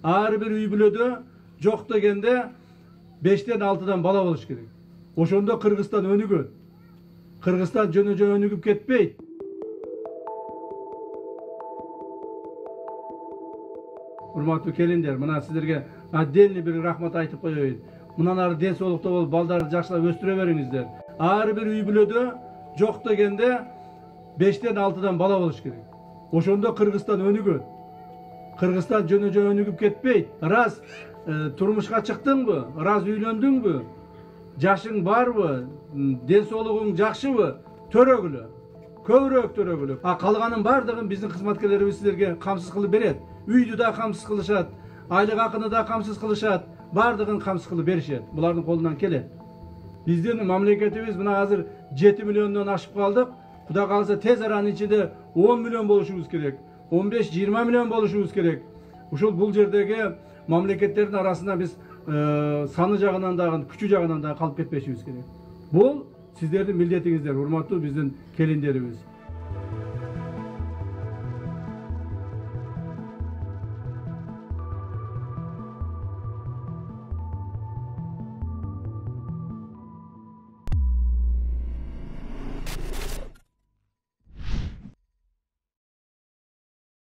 Ар бир үй бүлөдө жок дегенде 5'ten 6'dan bala болуш керек. Ошондо Кыргызстан өнүгөт. Кыргызстан жөнө-жөн өнүгүп кетпейт. Урматтуу келиндер, мына сиздерге отдельный бир рахмат айтып коеюн. Мындан ары ден соолукта болуп, балдарды жакшылап өстүрө бериңиздер. Ар бир үй бүлөдө жок дегенде 5'ten 6'dan bala болуш керек. Ошондо Кыргызстан өнүгөт. Кыргызстан жөнө-жөн өнүгүп кетпейт. Раз турмушка чыктыңбы? Раз үйлөндүңбү? Жашың барбы? Ден соолугуң жакшыбы? Төрөгүлө. Көбүрөөк төрөгүлө. Калганын бардыгын биздин кызматкерлерибиз сиздерге камсыз кылып берет. Үйдү да камсыз кылышат, айлык акыны да камсыз кылышат, бардыгын камсыз кылып беришет. Булардын колунан келет. Биздин мамлекетибиз мына азыр 7 миллиондон ашып калдык. Кудай кааласа тез аранын ичинде 10 миллион болушубуз керек. 15-20 миллион болушубуз керек. Ушул бул жердеги мамлекеттердин арасында биз саны жагынан дагы, күчү жагынан дагы калып кетпешибиз керек. Бул сиздердин милдетиңиздер, урматтуу биздин келиндерибиз.